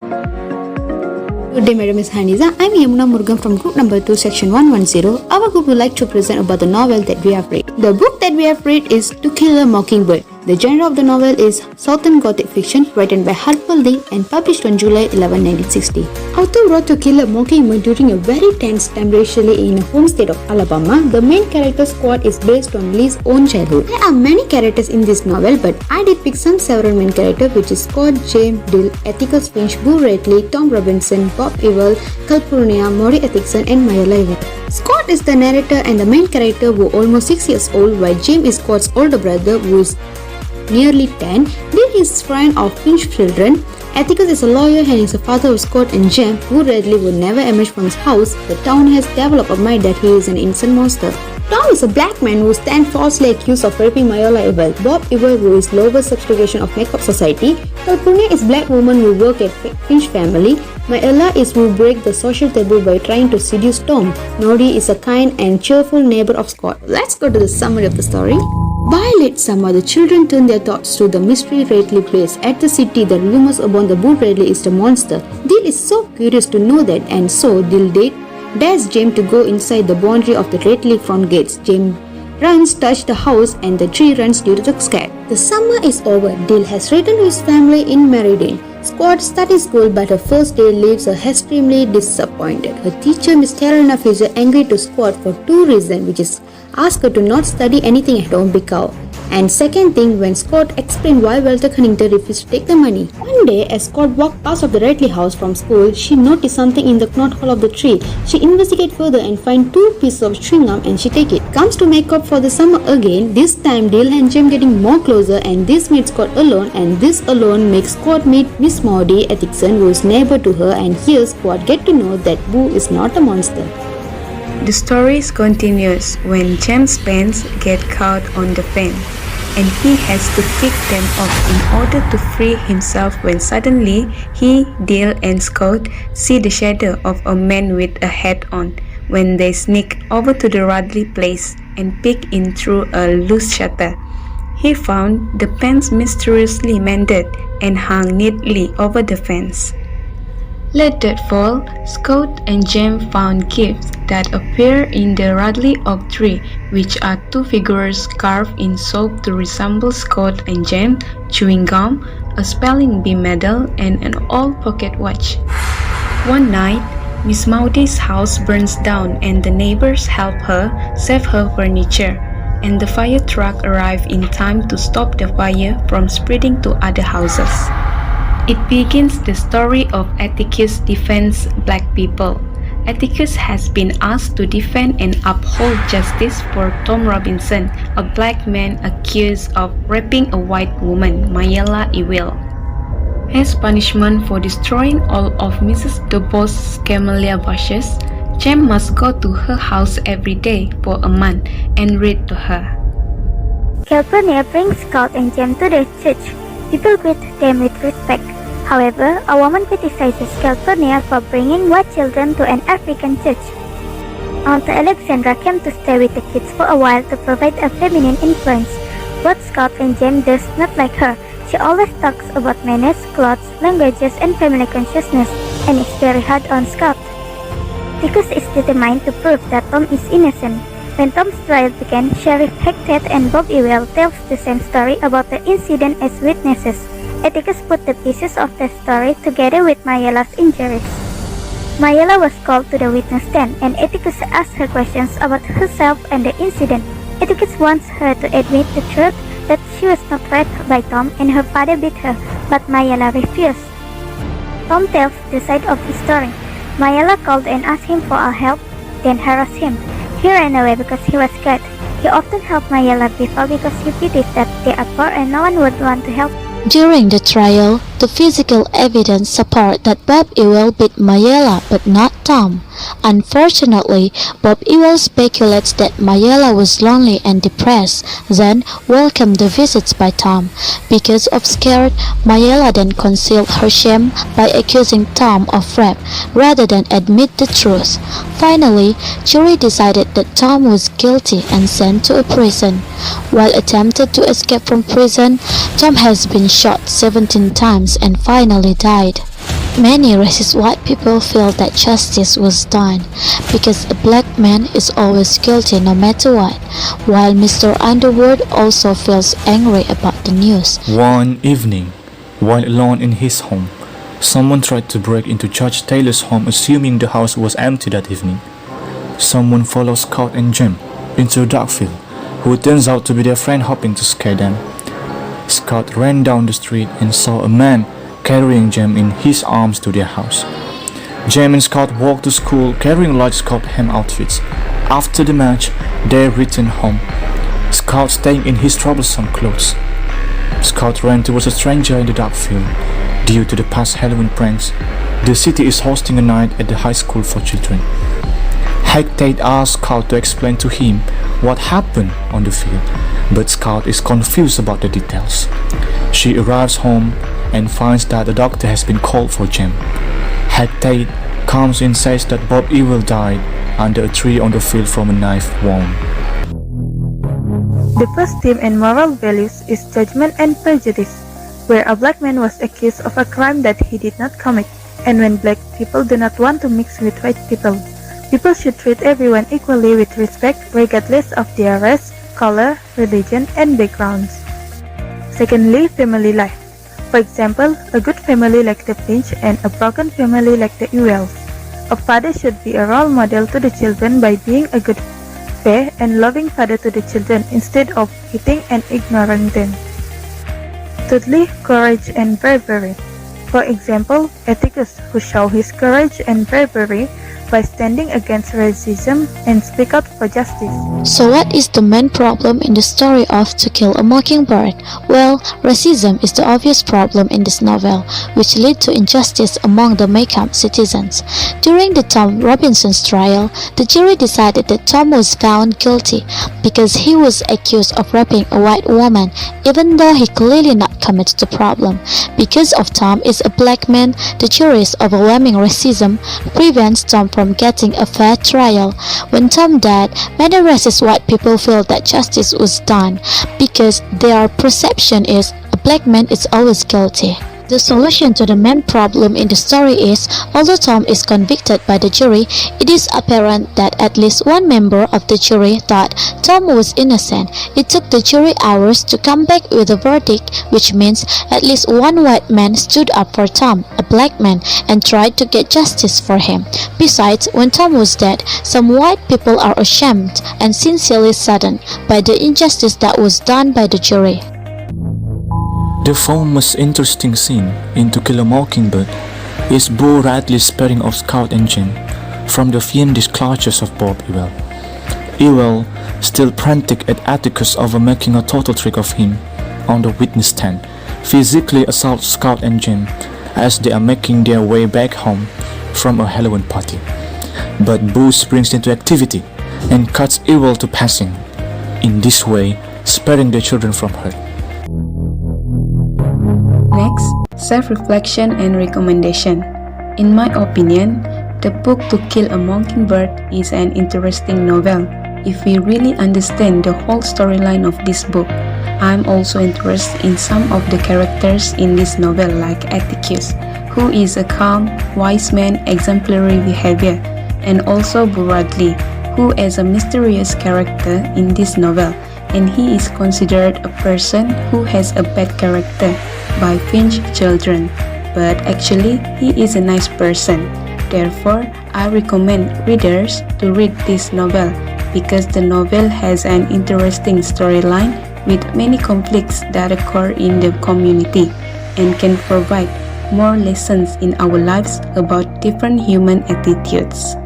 Good day, Madam Ms. Haniza. I'm Yamuna Murugan from group number 2, section 110. Our group would like to present about the novel that we have read. The book that we have read is To Kill a Mockingbird. The genre of the novel is Southern Gothic fiction, written by Harper Lee and published on July 11, 1960. Author wrote To Kill a Mockingbird during a very tense time racially in a home state of Alabama. The main character Scott is based on Lee's own childhood. There are many characters in this novel, but I did pick several main characters, which is Scott, James, Dill, Atticus Finch, Boo Radley, Tom Robinson, Bob Ewell, Calpurnia, Maury Atkinson, and Mayella Ewell. Scott is the narrator and the main character who is almost 6 years old, while James is Scott's older brother who is nearly 10. Dill is friend of Finch's children. Atticus is a lawyer and is the father of Scott and James, who Radley would never emerge from his house. The town has developed a myth that he is an innocent monster. Tom is a black man who stands falsely accused of raping Mayella Ewell. Bob Ewell, who is lowest subjugation of makeup society. Calpurnia is black woman who work at Finch family. Mayella is who break the social taboo by trying to seduce Tom. Noddy is a kind and cheerful neighbor of Scott. Let's go to the summary of the story. By late summer, the children turn their thoughts to the mystery Radley place. At the city, the rumors about the Boo Radley is the monster. Dill is so curious to know that, and so Dill dares James to go inside the boundary of the Radley front gates. James runs, touch the house, and the tree runs due to the scare. The summer is over. Dill has returned to his family in Meriden. Scott started school, but her first day leaves her extremely disappointed. Her teacher, Miss Carolina, feels angry to Scott for two reasons, which is ask her to not study anything at home because, and second thing, when Scott explained why Walter Cunnington refused to take the money. One day, as Scott walked past of the Radley house from school, she noticed something in the knothole of the tree. She investigates further and finds two pieces of chewing gum and she takes it. Comes to make up for the summer again. This time, Dill and James getting more closer, and this made Scott alone, and this alone makes Scott meet Miss Maudie Atkinson, who is neighbor to her, and here Scott get to know that Boo is not a monster. The story continues when James' pants get caught on the fan, and he has to kick them off in order to free himself when suddenly he, Dill, and Scott see the shadow of a man with a hat on when they sneak over to the Radley place and peek in through a loose shutter. He found the pants mysteriously mended and hung neatly over the fence. Late that fall, Scott and James found gifts that appear in the Radley oak tree, which are two figures carved in soap to resemble Scott and James, chewing gum, a spelling bee medal, and an old pocket watch. One night, Miss Maudie's house burns down and the neighbors help her save her furniture, and the fire truck arrives in time to stop the fire from spreading to other houses. It begins the story of Atticus defends black people. Atticus has been asked to defend and uphold justice for Tom Robinson, a black man accused of raping a white woman, Mayella Ewell. As punishment for destroying all of Mrs. DeBoe's camellia bushes, James must go to her house every day for a month and read to her. Calpurnia brings Scott and James to the church. People greet them with respect. However, a woman criticizes Calpurnia for bringing white children to an African church. Aunt Alexandra came to stay with the kids for a while to provide a feminine influence. Both Scott and James does not like her. She always talks about manners, clothes, languages, and family consciousness, and is very hard on Scott. Atticus is determined to prove that Tom is innocent. When Tom's trial began, Sheriff Hackett and Bob Ewell tells the same story about the incident as witnesses. Atticus put the pieces of the story together with Mayella's injuries. Mayella was called to the witness stand, and Atticus asked her questions about herself and the incident. Atticus wants her to admit the truth that she was not raped by Tom and her father beat her, but Mayella refused. Tom tells the side of his story. Mayella called and asked him for help, then harassed him. He ran away because he was scared. He often helped Mayella before because he believed that they are poor and no one would want to help. During the trial, the physical evidence supports that Bob Ewell beat Mayella but not Tom. Unfortunately, Bob Ewell speculates that Mayella was lonely and depressed, then welcomed the visits by Tom. Because of scared, Mayella then concealed her shame by accusing Tom of rape rather than admit the truth. Finally, jury decided that Tom was guilty and sent to a prison. While attempted to escape from prison, Tom has been shot 17 times and finally died. Many racist white people feel that justice was done because a black man is always guilty no matter what, while Mr. Underwood also feels angry about the news. One evening, while alone in his home, someone tried to break into Judge Taylor's home assuming the house was empty that evening. Someone follows Scout and Jim into a dark field, who turns out to be their friend hoping to scare them. Scout ran down the street and saw a man carrying Jem in his arms to their house. Jem and Scout walked to school carrying large Scout ham outfits. After the match, they returned home, Scout staying in his troublesome clothes. Scout ran towards a stranger in the dark field. Due to the past Halloween pranks, the city is hosting a night at the high school for children. Tate asked Scout to explain to him what happened on the field, but Scout is confused about the details. She arrives home and finds that the doctor has been called for Jem. Tate comes in and says that Bob Ewell died under a tree on the field from a knife wound. The first theme and moral values is judgment and prejudice, where a black man was accused of a crime that he did not commit, and when black people do not want to mix with white people. People should treat everyone equally with respect regardless of their race, color, religion, and backgrounds. Secondly, family life. For example, a good family like the Finch and a broken family like the Ewells. A father should be a role model to the children by being a good, fair, and loving father to the children instead of hitting and ignoring them. Thirdly, courage and bravery. For example, Atticus, who showed his courage and bravery by standing against racism and speak out for justice. So what is the main problem in the story of To Kill a Mockingbird? Well, racism is the obvious problem in this novel, which led to injustice among the Maycomb citizens. During the Tom Robinson's trial, the jury decided that Tom was found guilty because he was accused of raping a white woman, even though he clearly not committed the problem. Because of Tom is a black man, the jury's overwhelming racism prevents Tom from getting a fair trial. When Tom died, many racist white people feel that justice was done because their perception is a black man is always guilty. The solution to the main problem in the story is, although Tom is convicted by the jury, it is apparent that at least one member of the jury thought Tom was innocent. It took the jury hours to come back with a verdict, which means at least one white man stood up for Tom, a black man, and tried to get justice for him. Besides, when Tom was dead, some white people are ashamed and sincerely saddened by the injustice that was done by the jury. The most interesting scene in To Kill a Mockingbird is Bo Radley sparing of Scout and Jim from the fiendish clutches of Bob Ewell. Ewell, still frantic at Atticus over making a total trick of him on the witness stand, physically assaults Scout and Jim as they are making their way back home from a Halloween party. But Bo springs into activity and cuts Ewell to passing, in this way sparing the children from hurt. Next, self-reflection and recommendation. In my opinion, the book To Kill a Mockingbird is an interesting novel. If we really understand the whole storyline of this book, I'm also interested in some of the characters in this novel, like Atticus, who is a calm, wise man, exemplary behavior, and also Bradley, who is a mysterious character in this novel, and he is considered a person who has a bad character by Finch children, but actually he is a nice person. Therefore, I recommend readers to read this novel because the novel has an interesting storyline with many conflicts that occur in the community and can provide more lessons in our lives about different human attitudes.